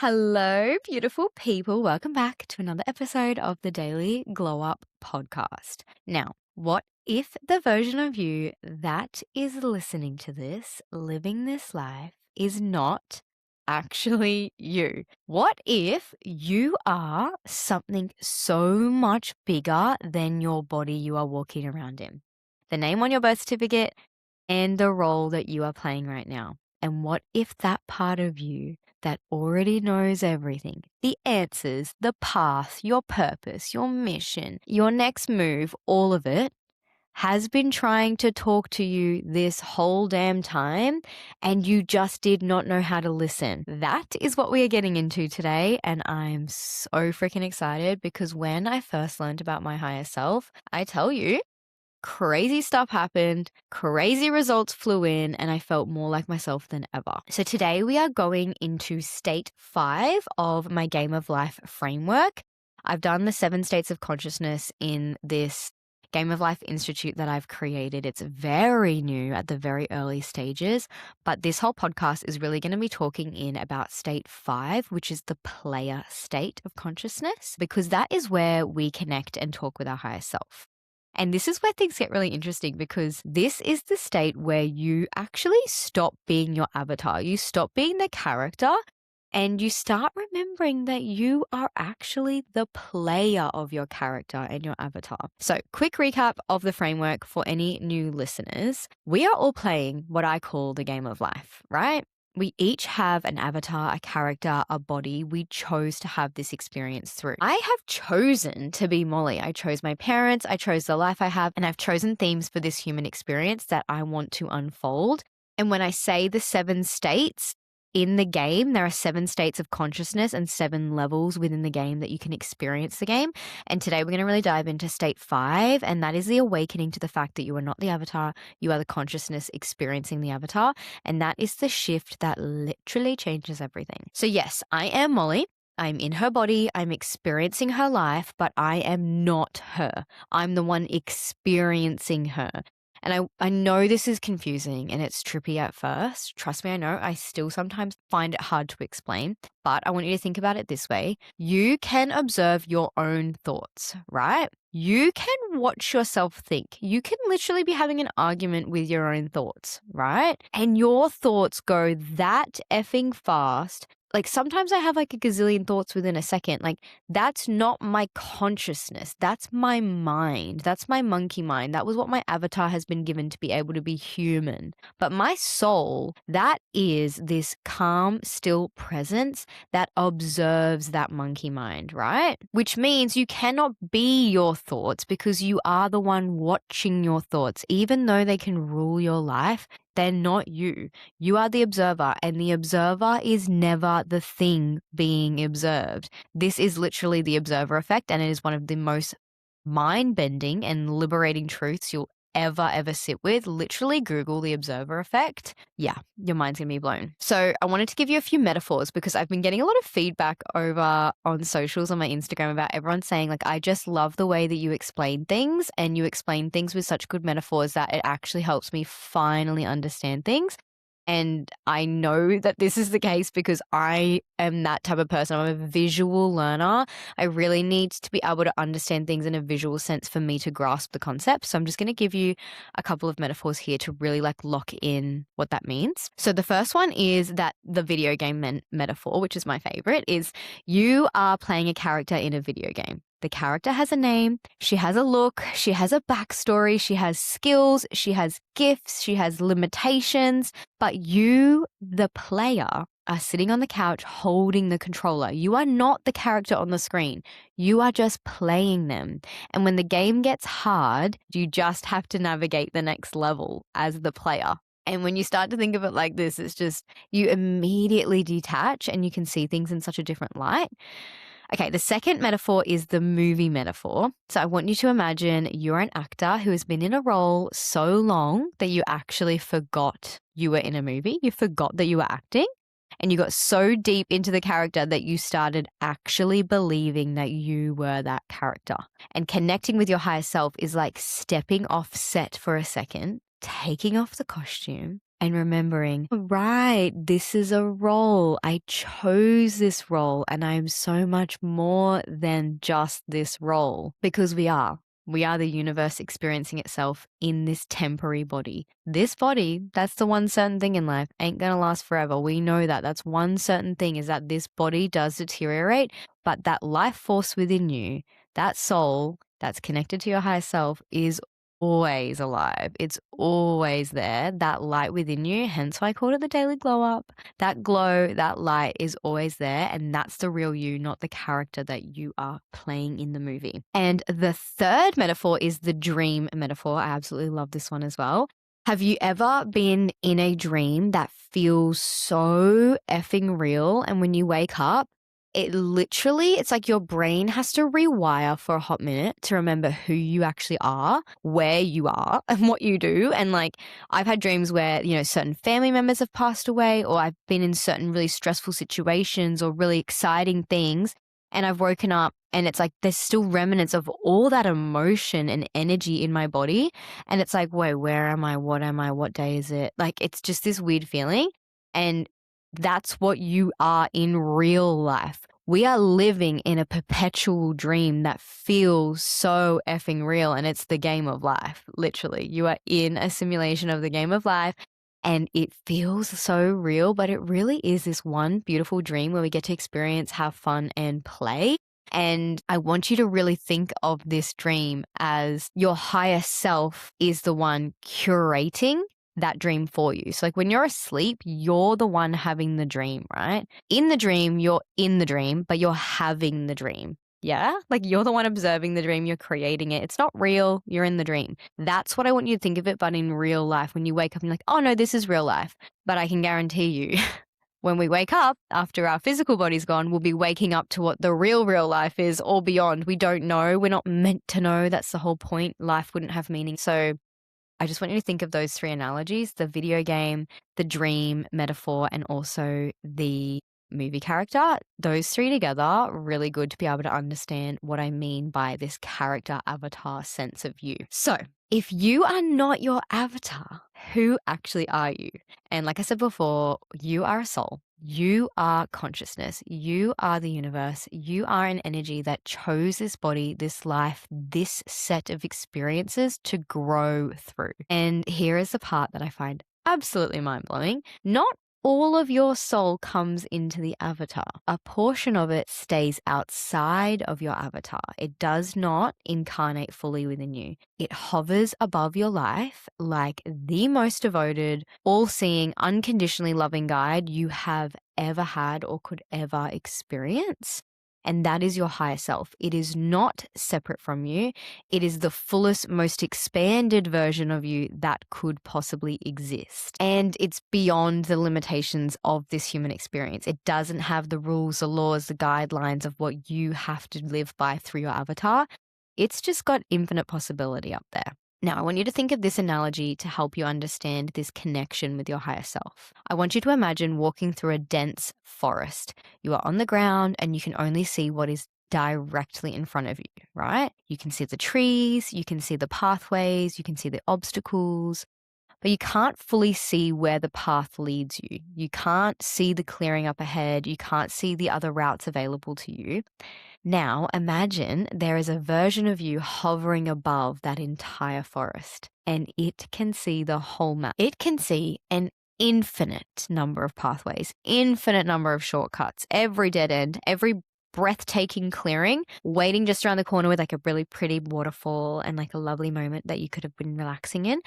Hello, beautiful people. Welcome back to another episode of the Daily Glow Up podcast. Now, what if the version of you that is listening to this, living this life, is not actually you? What if you are something so much bigger than your body you are walking around in? The name on your birth certificate and the role that you are playing right now. And what if that part of you that already knows everything, the answers, the path, your purpose, your mission, your next move, all of it, has been trying to talk to you this whole damn time and you just did not know how to listen? That is what we are getting into today. And I'm so freaking excited because when I first learned about my higher self, I tell you, crazy stuff happened, crazy results flew in, and I felt more like myself than ever. So today we are going into state 5 of my Game of Life framework. I've done the 7 states of consciousness in this Game of Life Institute that I've created. It's very new at the very early stages, but this whole podcast is really going to be talking in about state 5, which is the player state of consciousness, because that is where we connect and talk with our higher self. And this is where things get really interesting because this is the state where you actually stop being your avatar. You stop being the character and you start remembering that you are actually the player of your character and your avatar. So, quick recap of the framework for any new listeners. We are all playing what I call the game of life, right? We each have an avatar, a character, a body we chose to have this experience through. I have chosen to be Molly. I chose my parents, I chose the life I have, and I've chosen themes for this human experience that I want to unfold. And when I say the 7 states, in the game, there are 7 states of consciousness and 7 levels within the game that you can experience the game. And today we're going to really dive into state 5, and that is the awakening to the fact that you are not the avatar, you are the consciousness experiencing the avatar. And that is the shift that literally changes everything. So yes, I am Molly. I'm in her body, I'm experiencing her life, but I am not her. I'm the one experiencing her. And I know this is confusing and it's trippy at first. Trust me, I know. I still sometimes find it hard to explain. But I want you to think about it this way. You can observe your own thoughts, right? You can watch yourself think. You can literally be having an argument with your own thoughts, right? And your thoughts go that effing fast. Like sometimes I have like a gazillion thoughts within a second. Like that's not my consciousness. That's my mind. That's my monkey mind. That was what my avatar has been given to be able to be human. But my soul, that is this calm, still presence that observes that monkey mind, right? Which means you cannot be your thoughts because you are the one watching your thoughts. Even though they can rule your life, they're not you. You are the observer, and the observer is never the thing being observed. This is literally the observer effect, and it is one of the most mind-bending and liberating truths you'll ever sit with. Literally Google the observer effect. Yeah, your mind's gonna be blown. So I wanted to give you a few metaphors because I've been getting a lot of feedback over on socials on my Instagram about everyone saying like, I just love the way that you explain things and you explain things with such good metaphors that it actually helps me finally understand things. And I know that this is the case because I am that type of person. I'm a visual learner. I really need to be able to understand things in a visual sense for me to grasp the concept. So I'm just going to give you a couple of metaphors here to really like lock in what that means. So the first one is that the video game metaphor, which is my favorite, is you are playing a character in a video game. The character has a name, she has a look, she has a backstory, she has skills, she has gifts, she has limitations, but you, the player, are sitting on the couch holding the controller. You are not the character on the screen. You are just playing them. And when the game gets hard, you just have to navigate the next level as the player. And when you start to think of it like this, it's just you immediately detach and you can see things in such a different light. Okay, the second metaphor is the movie metaphor. So I want you to imagine you're an actor who has been in a role so long that you actually forgot you were in a movie. You forgot that you were acting and you got so deep into the character that you started actually believing that you were that character. And connecting with your higher self is like stepping off set for a second, taking off the costume, and remembering, right, this is a role. I chose this role and I am so much more than just this role, because we are. We are the universe experiencing itself in this temporary body. This body, that's the one certain thing in life, ain't gonna last forever. We know that. That's one certain thing, is that this body does deteriorate, but that life force within you, that soul that's connected to your higher self, is always alive. It's always there. That light within you, hence why I called it the daily glow up. That glow, that light is always there. And that's the real you, not the character that you are playing in the movie. And the third metaphor is the dream metaphor. I absolutely love this one as well. Have you ever been in a dream that feels so effing real? And when you wake up, it's like your brain has to rewire for a hot minute to remember who you actually are, where you are, and what you do. And like, I've had dreams where, certain family members have passed away, or I've been in certain really stressful situations or really exciting things. And I've woken up and it's like there's still remnants of all that emotion and energy in my body. And it's like, wait, where am I? What am I? What day is it? Like, it's just this weird feeling. And that's what you are in real life. We are living in a perpetual dream that feels so effing real, and it's the game of life. Literally, you are in a simulation of the game of life, and it feels so real, but it really is this one beautiful dream where we get to experience, have fun, and play. And I want you to really think of this dream as your higher self is the one curating that dream for you. So like when you're asleep, you're the one having the dream, right? In the dream, you're in the dream, but you're having the dream. Yeah? Like you're the one observing the dream, you're creating it. It's not real, you're in the dream. That's what I want you to think of it, but in real life, when you wake up and you're like, oh no, this is real life. But I can guarantee you, when we wake up after our physical body's gone, we'll be waking up to what the real life is, or beyond. We don't know. We're not meant to know. That's the whole point. Life wouldn't have meaning. So I just want you to think of those three analogies: the video game, the dream metaphor, and also the movie character. Those three together, really good to be able to understand what I mean by this character avatar sense of you. So if you are not your avatar, who actually are you? And like I said before, you are a soul. You are consciousness. You are the universe. You are an energy that chose this body, this life, this set of experiences to grow through. And here is the part that I find absolutely mind-blowing. Not all of your soul comes into the avatar. A portion of it stays outside of your avatar. It does not incarnate fully within you. It hovers above your life like the most devoted, all-seeing, unconditionally loving guide you have ever had or could ever experience. And that is your higher self. It is not separate from you. It is the fullest, most expanded version of you that could possibly exist. And it's beyond the limitations of this human experience. It doesn't have the rules, the laws, the guidelines of what you have to live by through your avatar. It's just got infinite possibility up there. Now, I want you to think of this analogy to help you understand this connection with your higher self. I want you to imagine walking through a dense forest. You are on the ground and you can only see what is directly in front of you, right? You can see the trees, you can see the pathways, you can see the obstacles, but you can't fully see where the path leads you. You can't see the clearing up ahead. You can't see the other routes available to you. Now, imagine there is a version of you hovering above that entire forest, and it can see the whole map. It can see an infinite number of pathways, infinite number of shortcuts, every dead end, every breathtaking clearing waiting just around the corner with like a really pretty waterfall and like a lovely moment that you could have been relaxing in.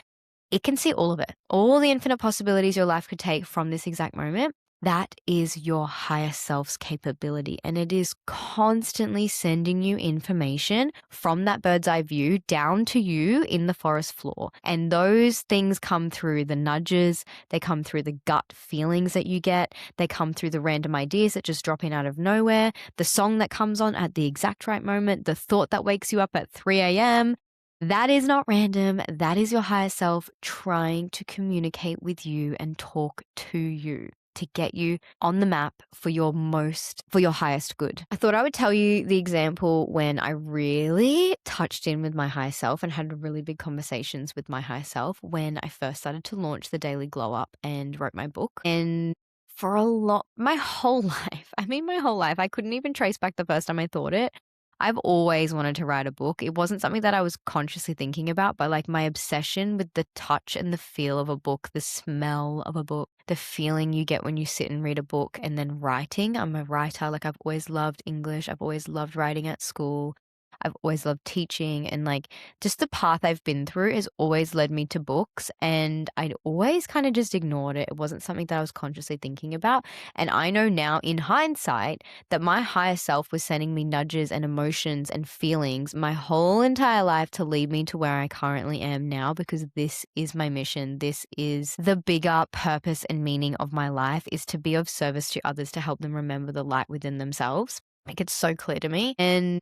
It can see all of it, all the infinite possibilities your life could take from this exact moment. That is your higher self's capability, and it is constantly sending you information from that bird's eye view down to you in the forest floor. And those things come through the nudges, they come through the gut feelings that you get, they come through the random ideas that just drop in out of nowhere, the song that comes on at the exact right moment, the thought that wakes you up at 3 a.m. That is not random. That is your higher self trying to communicate with you and talk to you. to get you on the map for your highest good. I thought I would tell you the example when I really touched in with my higher self and had really big conversations with my higher self when I first started to launch the Daily Glow Up and wrote my book. And for my whole life, I couldn't even trace back the first time I thought it. I've always wanted to write a book. It wasn't something that I was consciously thinking about, but like my obsession with the touch and the feel of a book, the smell of a book, the feeling you get when you sit and read a book, and then writing. I'm a writer. Like I've always loved English. I've always loved writing at school. I've always loved teaching, and like just the path I've been through has always led me to books, and I'd always kind of just ignored it. It wasn't something that I was consciously thinking about. And I know now in hindsight that my higher self was sending me nudges and emotions and feelings my whole entire life to lead me to where I currently am now, because this is my mission. This is the bigger purpose and meaning of my life, is to be of service to others, to help them remember the light within themselves. Like it's so clear to me. And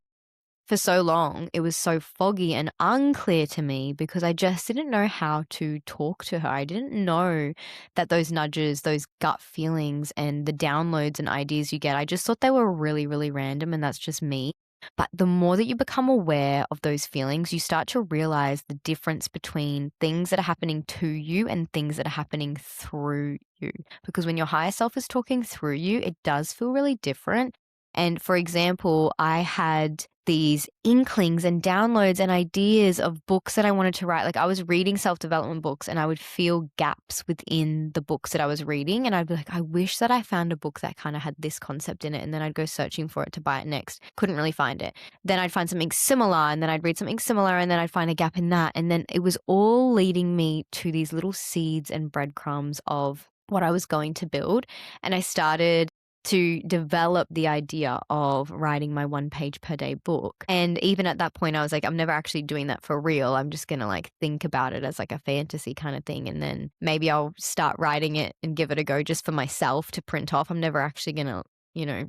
for so long, it was so foggy and unclear to me because I just didn't know how to talk to her. I didn't know that those nudges, those gut feelings and the downloads and ideas you get, I just thought they were really, really random, and that's just me. But the more that you become aware of those feelings, you start to realize the difference between things that are happening to you and things that are happening through you. Because when your higher self is talking through you, it does feel really different. And for example, I had these inklings and downloads and ideas of books that I wanted to write. Like I was reading self-development books and I would feel gaps within the books that I was reading. And I'd be like, I wish that I found a book that kind of had this concept in it. And then I'd go searching for it to buy it next. Couldn't really find it. Then I'd find something similar, and then I'd read something similar, and then I'd find a gap in that. And then it was all leading me to these little seeds and breadcrumbs of what I was going to build. And I started to develop the idea of writing my 1 page per day book. And even at that point, I was like, I'm never actually doing that for real. I'm just going to like think about it as like a fantasy kind of thing. And then maybe I'll start writing it and give it a go just for myself to print off. I'm never actually going to,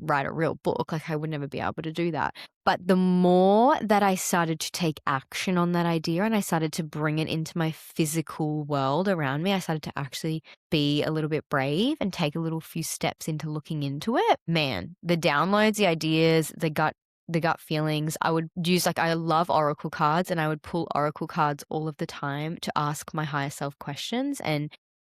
write a real book. Like I would never be able to do that. But the more that I started to take action on that idea and I started to bring it into my physical world around me, I started to actually be a little bit brave and take a little few steps into looking into it. Man, the downloads, the ideas, the gut feelings, I would use, like, I love oracle cards, and I would pull oracle cards all of the time to ask my higher self questions. And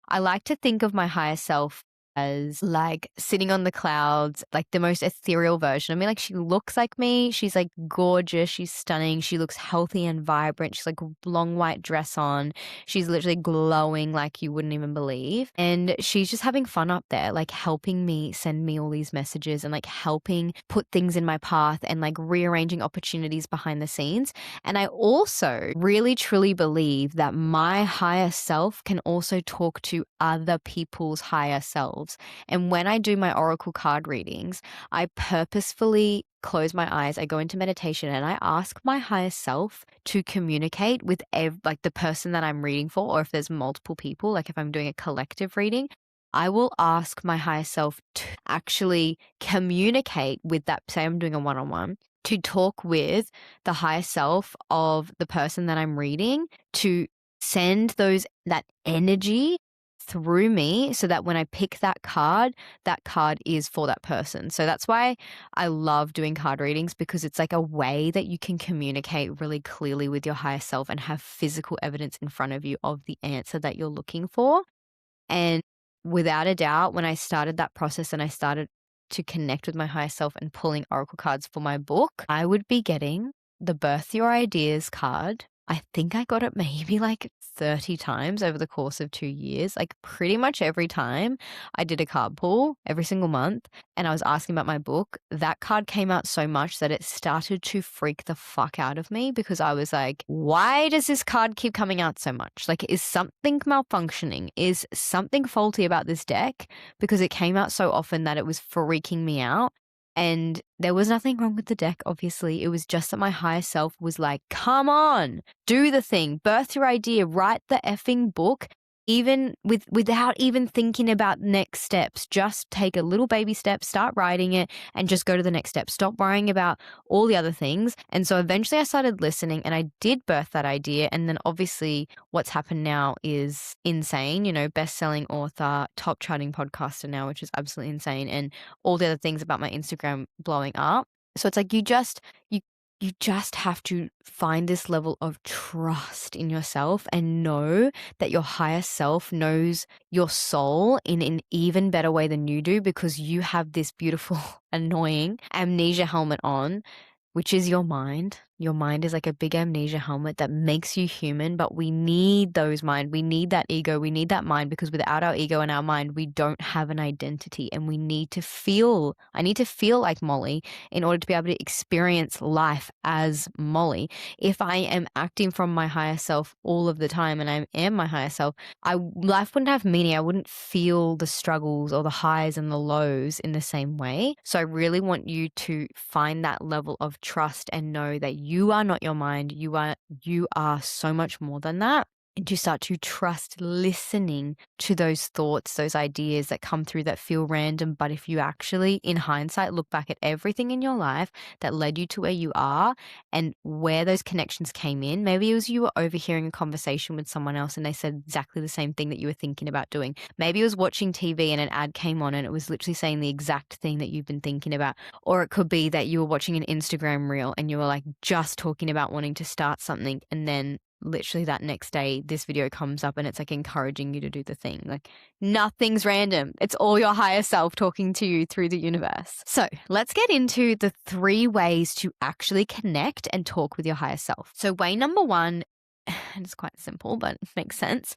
I like to think of my higher self as like sitting on the clouds, like the most ethereal version of me. Like she looks like me. She's like gorgeous. She's stunning. She looks healthy and vibrant. She's like long white dress on. She's literally glowing like you wouldn't even believe. And she's just having fun up there, like helping me send me all these messages and like helping put things in my path and like rearranging opportunities behind the scenes. And I also really truly believe that my higher self can also talk to other people's higher selves. And when I do my oracle card readings, I purposefully close my eyes, I go into meditation, and I ask my higher self to communicate with like the person that I'm reading for, or if there's multiple people, like if I'm doing a collective reading, I will ask my higher self to actually communicate with that. Say I'm doing a one-on-one, to talk with the higher self of the person that I'm reading, to send that energy through me so that when I pick that card is for that person. So that's why I love doing card readings, because it's like a way that you can communicate really clearly with your higher self and have physical evidence in front of you of the answer that you're looking for. And without a doubt, when I started that process and I started to connect with my higher self and pulling oracle cards for my book, I would be getting the Birth Your Ideas card. I think I got it maybe like 30 times over the course of 2 years. Like pretty much every time I did a card pull every single month and I was asking about my book, that card came out so much that it started to freak the fuck out of me, because I was like, why does this card keep coming out so much? Like, is something malfunctioning? Is something faulty about this deck? Because it came out so often that it was freaking me out. And there was nothing wrong with the deck, obviously. It was just that my higher self was like, come on, do the thing, birth your idea, write the effing book. even without even thinking about next steps, just take a little baby step, start writing it, and just go to the next step. Stop worrying about all the other things. And so eventually I started listening, and I did birth that idea. And then obviously what's happened now is insane, best-selling author, top charting podcaster now, which is absolutely insane. And all the other things about my Instagram blowing up. So it's like you just have to find this level of trust in yourself and know that your higher self knows your soul in an even better way than you do, because you have this beautiful, annoying amnesia helmet on, which is your mind. Your mind is like a big amnesia helmet that makes you human, but we need those mind. We need that ego. We need that mind, because without our ego and our mind, we don't have an identity, and we need to feel. I need to feel like Molly in order to be able to experience life as Molly. If I am acting from my higher self all of the time, and I am my higher self, life wouldn't have meaning. I wouldn't feel the struggles or the highs and the lows in the same way. So I really want you to find that level of trust and know that you are not your mind. You are so much more than that. And to start to trust listening to those thoughts, those ideas that come through that feel random. But if you actually, in hindsight, look back at everything in your life that led you to where you are and where those connections came in, maybe it was you were overhearing a conversation with someone else and they said exactly the same thing that you were thinking about doing. Maybe it was watching TV and an ad came on and it was literally saying the exact thing that you've been thinking about. Or it could be that you were watching an Instagram reel and you were like just talking about wanting to start something, and then literally that next day this video comes up and it's like encouraging you to do the thing. Like nothing's random. It's all your higher self talking to you through the universe. So let's get into the 3 ways to actually connect and talk with your higher self. So way number 1, and it's quite simple, but it makes sense.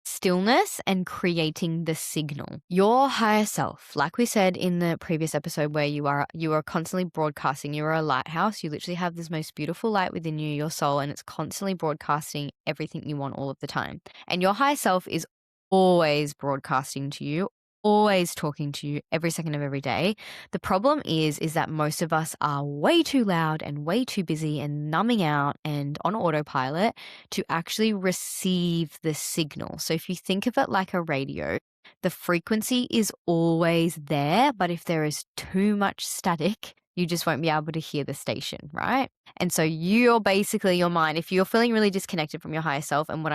Stillness and creating the signal. Your higher self, like we said in the previous episode, where you are constantly broadcasting. You are a lighthouse. You literally have this most beautiful light within you, your soul, and it's constantly broadcasting everything you want all of the time. And your higher self is always broadcasting to you, always talking to you every second of every day. The problem is that most of us are way too loud and way too busy and numbing out and on autopilot to actually receive the signal. So if you think of it like a radio, the frequency is always there, but if there is too much static, you just won't be able to hear the station, right? And so you're basically your mind. If you're feeling really disconnected from your higher self, and when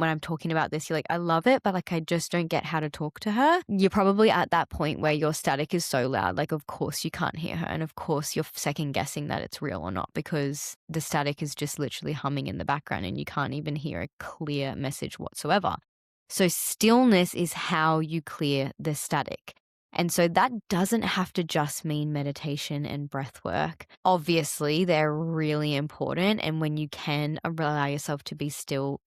I'm talking about this, you're like, I love it, but like, I just don't get how to talk to her. You're probably at that point where your static is so loud. Like, of course you can't hear her. And of course you're second guessing that it's real or not, because the static is just literally humming in the background and you can't even hear a clear message whatsoever. So stillness is how you clear the static. And so that doesn't have to just mean meditation and breath work. Obviously, they're really important. And when you can allow yourself to be still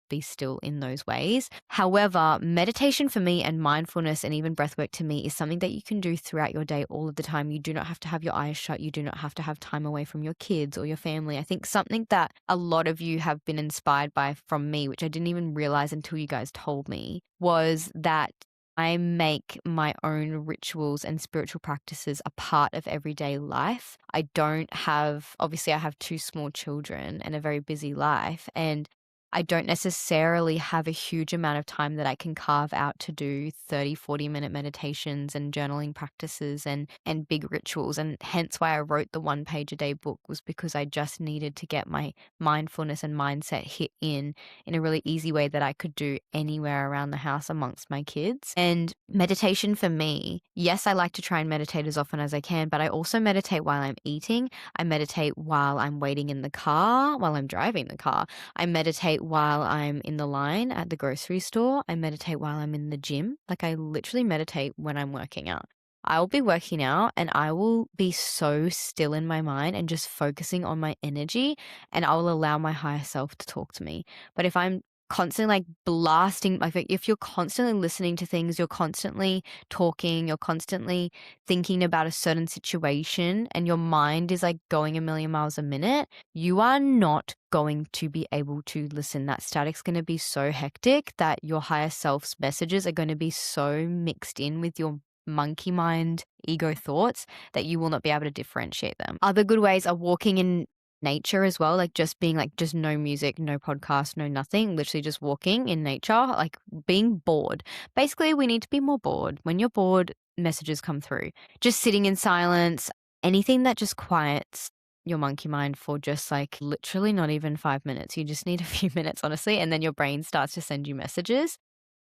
in those ways. However, meditation for me and mindfulness and even breath work to me is something that you can do throughout your day all of the time. You do not have to have your eyes shut. You do not have to have time away from your kids or your family. I think something that a lot of you have been inspired by from me, which I didn't even realize until you guys told me, was that I make my own rituals and spiritual practices a part of everyday life. Obviously I have 2 small children and a very busy life, and I don't necessarily have a huge amount of time that I can carve out to do 30, 40-minute meditations and journaling practices and big rituals. And hence why I wrote the 1-page-a-day book, was because I just needed to get my mindfulness and mindset hit in a really easy way that I could do anywhere around the house amongst my kids. And meditation for me, yes, I like to try and meditate as often as I can, but I also meditate while I'm eating. I meditate while I'm waiting in the car, while I'm driving the car. I meditate while I'm in the line at the grocery store. I meditate while I'm in the gym. Like, I literally meditate when I'm working out. I will be working out and I will be so still in my mind and just focusing on my energy, and I will allow my higher self to talk to me. But if I'm constantly like blasting, like if you're constantly listening to things, you're constantly talking, you're constantly thinking about a certain situation, and your mind is like going a million miles a minute, you are not going to be able to listen. That static's going to be so hectic that your higher self's messages are going to be so mixed in with your monkey mind ego thoughts that you will not be able to differentiate them. Other good ways are walking in nature as well, like just being like just no music, no podcast, no nothing, literally just walking in nature, like being bored. Basically, we need to be more bored. When you're bored, messages come through. Just sitting in silence, anything that just quiets your monkey mind for just like literally not even 5 minutes. You just need a few minutes, honestly, and then your brain starts to send you messages.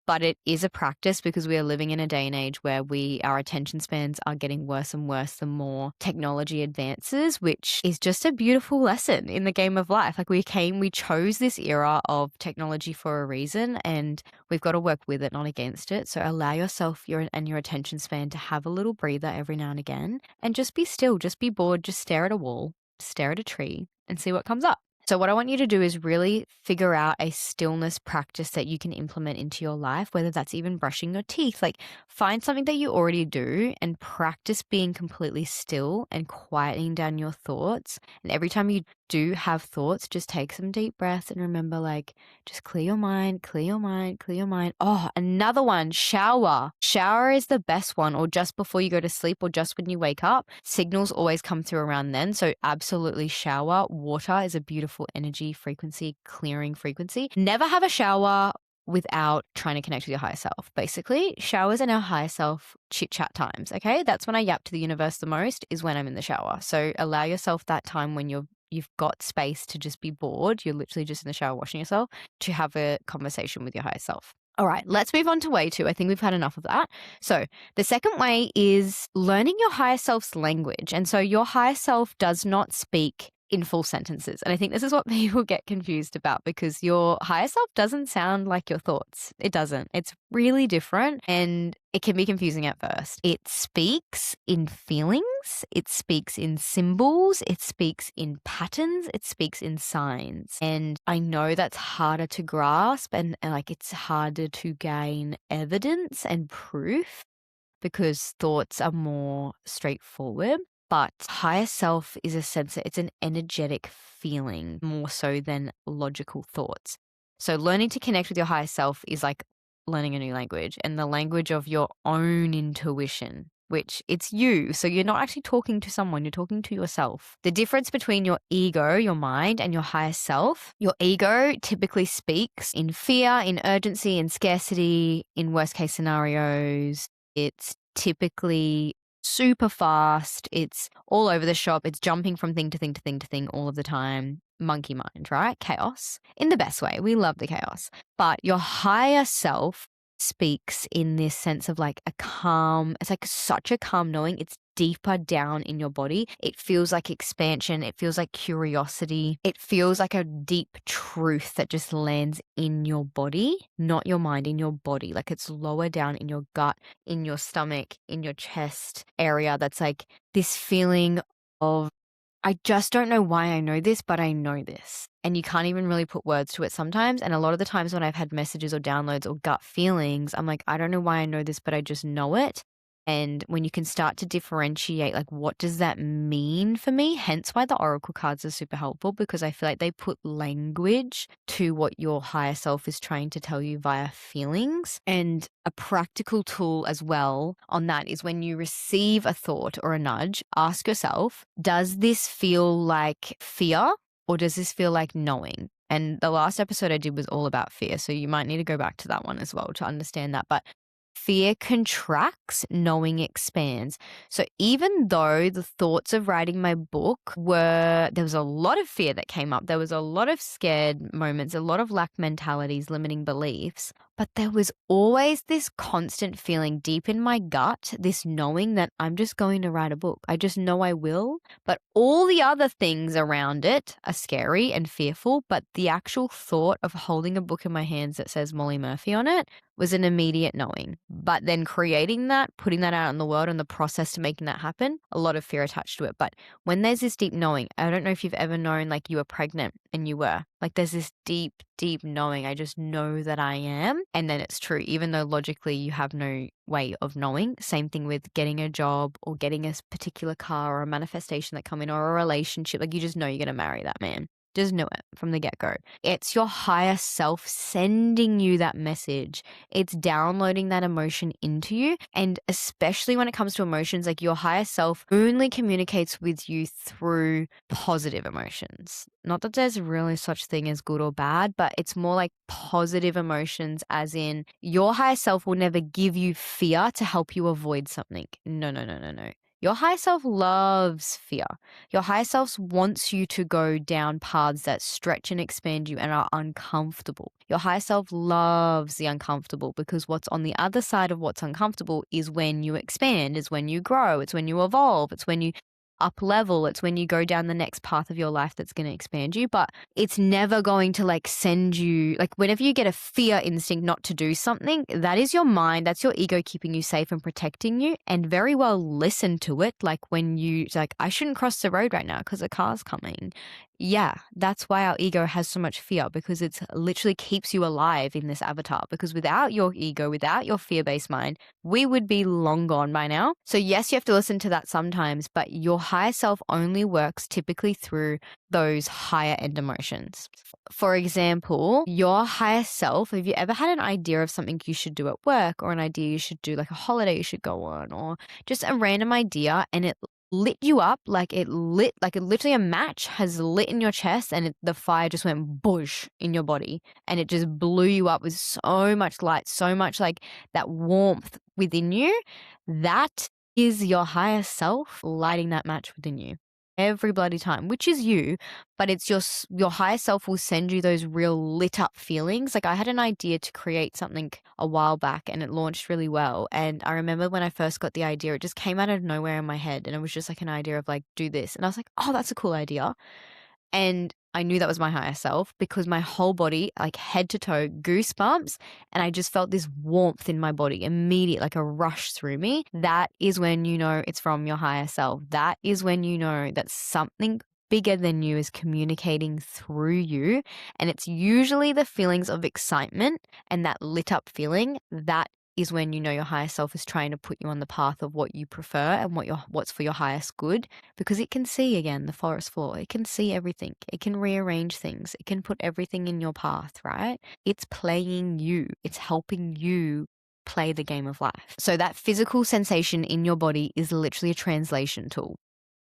But it is a practice because we are living in a day and age where our attention spans are getting worse and worse the more technology advances, which is just a beautiful lesson in the game of life. Like we chose this era of technology for a reason, and we've got to work with it, not against it. So allow yourself your attention span to have a little breather every now and again, and just be still, just be bored, just stare at a wall, stare at a tree and see what comes up. So what I want you to do is really figure out a stillness practice that you can implement into your life, whether that's even brushing your teeth. Like find something that you already do and practice being completely still and quieting down your thoughts. And every time you do have thoughts, just take some deep breaths and remember, like, just clear your mind, clear your mind, clear your mind. Oh, another one, shower. Shower is the best one, or just before you go to sleep or just when you wake up. Signals always come through around then. So absolutely shower. Water is a beautiful energy frequency, clearing frequency. Never have a shower without trying to connect with your higher self. Basically, showers and our higher self chit chat times. Okay. That's when I yap to the universe the most, is when I'm in the shower. So allow yourself that time when you've got space to just be bored. You're literally just in the shower washing yourself, to have a conversation with your higher self. All right, let's move on to way 2. I think we've had enough of that. So the second way is learning your higher self's language. And so your higher self does not speak in full sentences. And I think this is what people get confused about, because your higher self doesn't sound like your thoughts. It doesn't. It's really different, and it can be confusing at first. It speaks in feelings, it speaks in symbols, it speaks in patterns, it speaks in signs. And I know that's harder to grasp, and like it's harder to gain evidence and proof because thoughts are more straightforward. But higher self is a sense, it's an energetic feeling more so than logical thoughts. So learning to connect with your higher self is like learning a new language, and the language of your own intuition, which it's you. So you're not actually talking to someone, you're talking to yourself. The difference between your ego, your mind, and your higher self: your ego typically speaks in fear, in urgency, in scarcity, in worst case scenarios. It's typically super fast. It's all over the shop. It's jumping from thing to thing to thing to thing all of the time. Monkey mind, right? Chaos in the best way. We love the chaos. But your higher self speaks in this sense of like a calm, it's like such a calm knowing. It's deeper down in your body. It feels like expansion. It feels like curiosity. It feels like a deep truth that just lands in your body, not your mind, in your body. Like it's lower down in your gut, in your stomach, in your chest area. That's like this feeling of, I just don't know why I know this, but I know this. And you can't even really put words to it sometimes. And a lot of the times when I've had messages or downloads or gut feelings, I'm like, I don't know why I know this, but I just know it. And when you can start to differentiate, like, what does that mean for me? Hence why the oracle cards are super helpful, because I feel like they put language to what your higher self is trying to tell you via feelings. And a practical tool as well on that is when you receive a thought or a nudge, ask yourself, does this feel like fear or does this feel like knowing? And the last episode I did was all about fear. So you might need to go back to that one as well to understand that. But fear contracts, knowing expands. So even though the thoughts of writing my book there was a lot of fear that came up. There was a lot of scared moments, a lot of lack mentalities, limiting beliefs. But there was always this constant feeling deep in my gut, this knowing that I'm just going to write a book. I just know I will. But all the other things around it are scary and fearful. But the actual thought of holding a book in my hands that says Molly Murphy on it was an immediate knowing. But then creating that, putting that out in the world, and the process to making that happen, a lot of fear attached to it. But when there's this deep knowing, I don't know if you've ever known like you were pregnant and you were. Like there's this deep, deep knowing. I just know that I am. And then it's true, even though logically you have no way of knowing. Same thing with getting a job or getting a particular car or a manifestation that come in, or a relationship. Like you just know you're going to marry that man. Just know it from the get-go. It's your higher self sending you that message. It's downloading that emotion into you. And especially when it comes to emotions, like your higher self only communicates with you through positive emotions. Not that there's really such thing as good or bad, but it's more like positive emotions, as in your higher self will never give you fear to help you avoid something. No, no, no, no, no. Your higher self loves fear. Your higher self wants you to go down paths that stretch and expand you and are uncomfortable. Your higher self loves the uncomfortable, because what's on the other side of what's uncomfortable is when you expand, is when you grow, it's when you evolve, it's when you up level, it's when you go down the next path of your life that's going to expand you. But it's never going to like send you, like whenever you get a fear instinct not to do something, that is your mind, that's your ego keeping you safe and protecting you. And very well listen to it. Like when it's like, I shouldn't cross the road right now because a car's coming. Yeah, that's why our ego has so much fear, because it's literally keeps you alive in this avatar. Because without your ego, without your fear-based mind, we would be long gone by now. So yes, you have to listen to that sometimes, but your higher self only works typically through those higher end emotions. For example, your higher self, have you ever had an idea of something you should do at work, or an idea you should do, like a holiday you should go on, or just a random idea, and it lit you up, like it literally a match has lit in your chest, and the fire just went bush in your body, and it just blew you up with so much light, so much like that warmth within you. That is your higher self lighting that match within you every bloody time, which is you, but it's your higher self will send you those real lit up feelings. Like I had an idea to create something a while back, and it launched really well. And I remember when I first got the idea, it just came out of nowhere in my head, and it was just like an idea of like, do this. And I was like, oh, that's a cool idea. And I knew that was my higher self, because my whole body, like head to toe, goosebumps. And I just felt this warmth in my body immediate, like a rush through me. That is when you know it's from your higher self. That is when you know that something bigger than you is communicating through you. And it's usually the feelings of excitement and that lit up feeling. That is when you know your higher self is trying to put you on the path of what you prefer and what's for your highest good, because it can see, again, the forest floor. It can see everything. It can rearrange things. It can put everything in your path, right? It's playing you. It's helping you play the game of life. So that physical sensation in your body is literally a translation tool.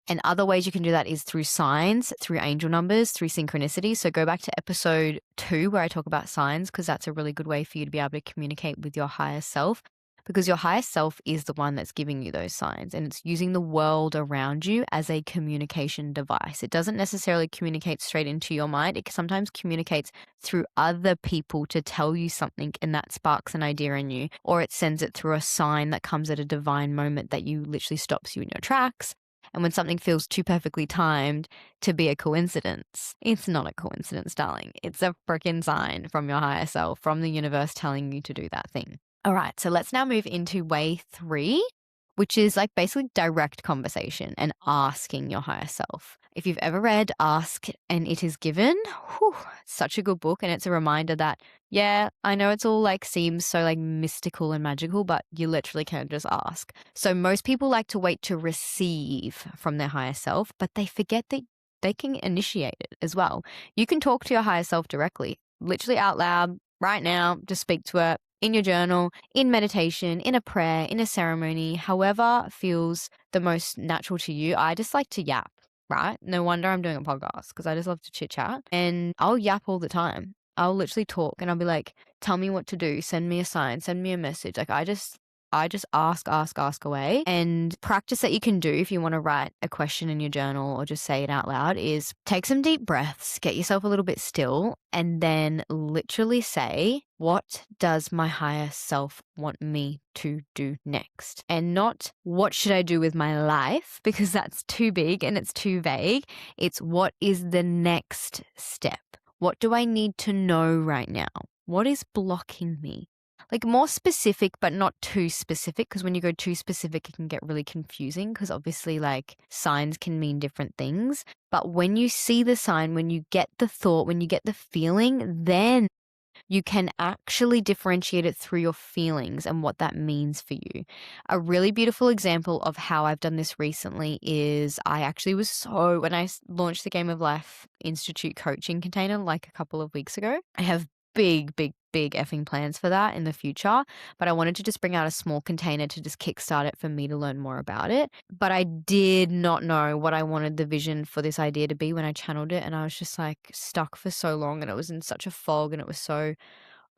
And other ways you can do that is through signs, through angel numbers, through synchronicity. So go back to episode 2 where I talk about signs, because that's a really good way for you to be able to communicate with your higher self, because your higher self is the one that's giving you those signs, and it's using the world around you as a communication device. It doesn't necessarily communicate straight into your mind. It sometimes communicates through other people to tell you something, and that sparks an idea in you, or it sends it through a sign that comes at a divine moment that you literally stops you in your tracks. And when something feels too perfectly timed to be a coincidence, it's not a coincidence, darling. It's a freaking sign from your higher self, from the universe telling you to do that thing. All right, so let's now move into way 3, which is like basically direct conversation and asking your higher self. If you've ever read Ask and It Is Given, it's such a good book, and it's a reminder that, yeah, I know it's all like seems so like mystical and magical, but you literally can just ask. So most people like to wait to receive from their higher self, but they forget that they can initiate it as well. You can talk to your higher self directly, literally out loud right now. Just speak to it in your journal, in meditation, in a prayer, in a ceremony, however feels the most natural to you. I just like to yap, right? No wonder I'm doing a podcast, because I just love to chit chat, and I'll yap all the time. I'll literally talk, and I'll be like, tell me what to do, send me a sign, send me a message. Like I just ask away. And practice that you can do if you want to write a question in your journal or just say it out loud is take some deep breaths, get yourself a little bit still, and then literally say, what does my higher self want me to do next? And not, what should I do with my life? Because that's too big and it's too vague. It's, what is the next step? What do I need to know right now? What is blocking me? Like more specific, but not too specific, because when you go too specific, it can get really confusing, because obviously like signs can mean different things. But when you see the sign, when you get the thought, when you get the feeling, then you can actually differentiate it through your feelings and what that means for you. A really beautiful example of how I've done this recently is when I launched the Game of Life Institute coaching container like a couple of weeks ago. I have big, big, big effing plans for that in the future, but I wanted to just bring out a small container to just kickstart it for me to learn more about it. But I did not know what I wanted the vision for this idea to be when I channeled it, and I was just like stuck for so long, and it was in such a fog, and it was so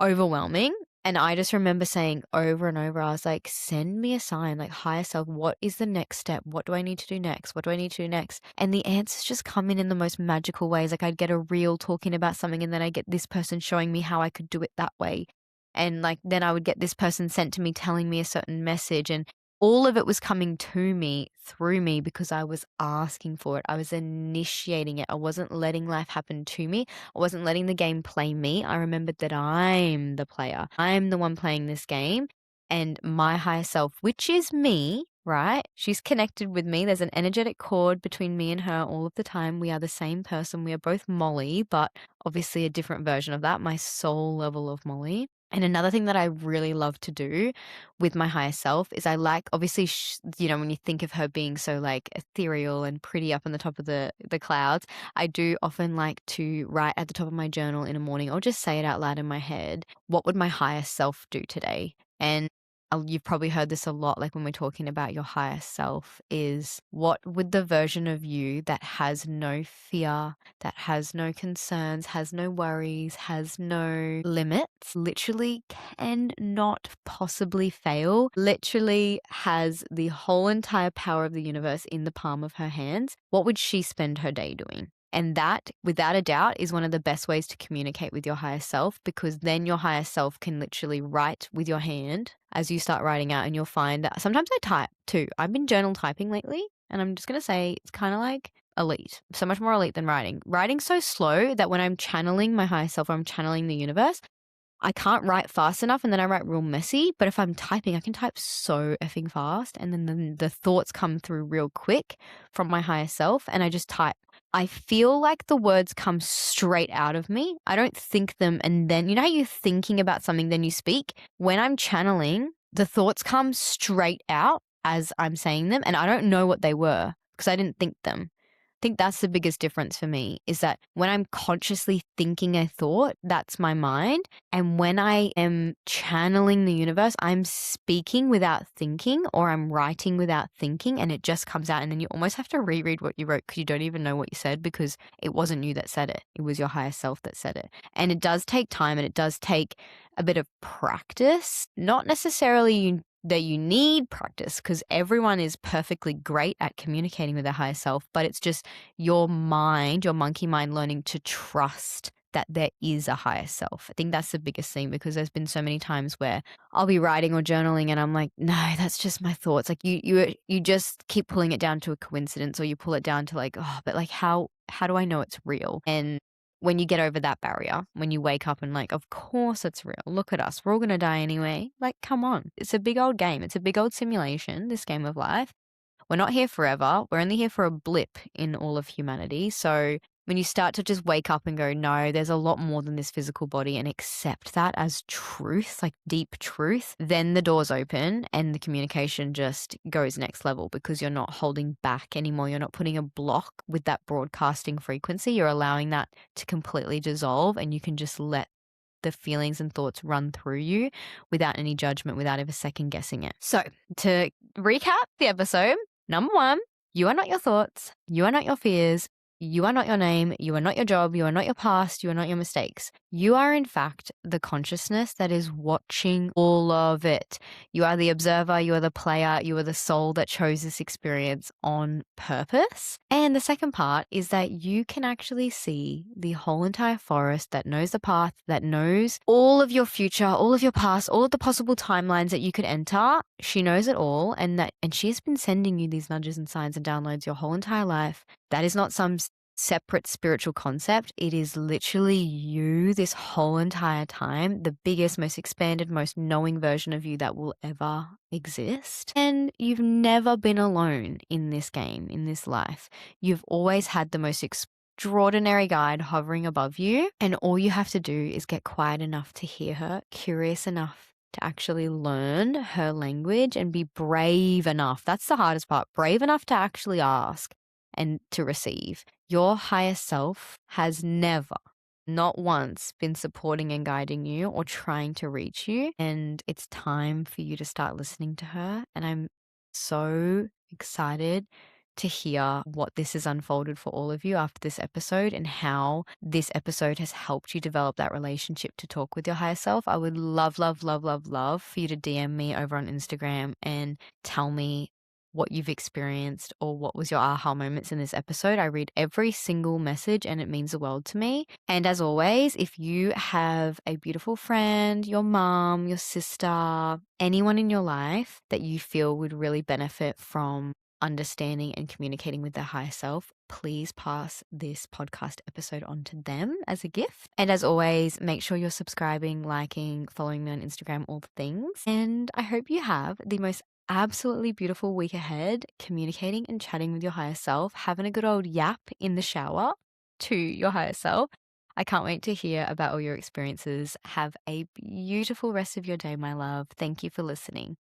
overwhelming. And I just remember saying over and over, I was like, send me a sign, like higher self, what is the next step? What do I need to do next? What do I need to do next? And the answers just come in the most magical ways. Like I'd get a reel talking about something, and then I get this person showing me how I could do it that way. And like then I would get this person sent to me telling me a certain message, and all of it was coming to me through me because I was asking for it. I was initiating it. I wasn't letting life happen to me. I wasn't letting the game play me. I remembered that I'm the player. I'm the one playing this game, and my higher self, which is me, right? She's connected with me. There's an energetic cord between me and her all of the time. We are the same person. We are both Molly, but obviously a different version of that, my soul level of Molly. And another thing that I really love to do with my higher self is I like, obviously, when you think of her being so like ethereal and pretty up on the top of the clouds, I do often like to write at the top of my journal in the morning or just say it out loud in my head. What would my higher self do today? And you've probably heard this a lot, like when we're talking about your higher self, is what would the version of you that has no fear, that has no concerns, has no worries, has no limits, literally cannot possibly fail, literally has the whole entire power of the universe in the palm of her hands, what would she spend her day doing? And that, without a doubt, is one of the best ways to communicate with your higher self, because then your higher self can literally write with your hand as you start writing out, and you'll find that sometimes I type too. I've been journal typing lately, and I'm just going to say it's kind of like elite, so much more elite than writing. Writing's so slow that when I'm channeling my higher self or I'm channeling the universe, I can't write fast enough, and then I write real messy. But if I'm typing, I can type so effing fast, and then the thoughts come through real quick from my higher self, and I just type. I feel like the words come straight out of me. I don't think them, and then, you know how you're thinking about something, then you speak? When I'm channeling, the thoughts come straight out as I'm saying them, and I don't know what they were because I didn't think them. I think that's the biggest difference for me, is that when I'm consciously thinking a thought, that's my mind. And when I am channeling the universe, I'm speaking without thinking, or I'm writing without thinking, and it just comes out. And then you almost have to reread what you wrote because you don't even know what you said, because it wasn't you that said it. It was your higher self that said it. And it does take time, and it does take a bit of practice, not necessarily that you need practice, because everyone is perfectly great at communicating with their higher self, but it's just your mind, your monkey mind, learning to trust that there is a higher self. I think that's the biggest thing, because there's been so many times where I'll be writing or journaling and I'm like, no, that's just my thoughts. Like you just keep pulling it down to a coincidence, or you pull it down to like, oh, but like how do I know it's real? And when you get over that barrier, when you wake up and like, of course it's real. Look at us. We're all going to die anyway. Like, come on. It's a big old game. It's a big old simulation, this game of life. We're not here forever. We're only here for a blip in all of humanity. So when you start to just wake up and go, no, there's a lot more than this physical body, and accept that as truth, like deep truth, then the doors open and the communication just goes next level, because you're not holding back anymore. You're not putting a block with that broadcasting frequency. You're allowing that to completely dissolve, and you can just let the feelings and thoughts run through you without any judgment, without ever second guessing it. So to recap the episode, number one, you are not your thoughts. You are not your fears. You are not your name. You are not your job. You are not your past. You are not your mistakes. You are, in fact, the consciousness that is watching all of it. You are the observer. You are the player. You are the soul that chose this experience on purpose. And the second part is that you can actually see the whole entire forest, that knows the path, that knows all of your future, all of your past, all of the possible timelines that you could enter. She knows it all, and she has been sending you these nudges and signs and downloads your whole entire life. That is not some separate spiritual concept. It is literally you this whole entire time, the biggest, most expanded, most knowing version of you that will ever exist. And you've never been alone in this game, in this life. You've always had the most extraordinary guide hovering above you. And all you have to do is get quiet enough to hear her, curious enough to actually learn her language, and be brave enough. That's the hardest part. Brave enough to actually ask and to receive. Your higher self has never, not once, been supporting and guiding you or trying to reach you. And it's time for you to start listening to her. And I'm so excited to hear what this has unfolded for all of you after this episode, and how this episode has helped you develop that relationship to talk with your higher self. I would love, love, love, love, love for you to DM me over on Instagram and tell me what you've experienced or what was your aha moments in this episode. I read every single message and it means the world to me. And as always, if you have a beautiful friend, your mom, your sister, anyone in your life that you feel would really benefit from understanding and communicating with their higher self, please pass this podcast episode on to them as a gift. And as always, make sure you're subscribing, liking, following me on Instagram, all the things. And I hope you have the most absolutely beautiful week ahead, communicating and chatting with your higher self, having a good old yap in the shower to your higher self. I can't wait to hear about all your experiences. Have a beautiful rest of your day, my love. Thank you for listening.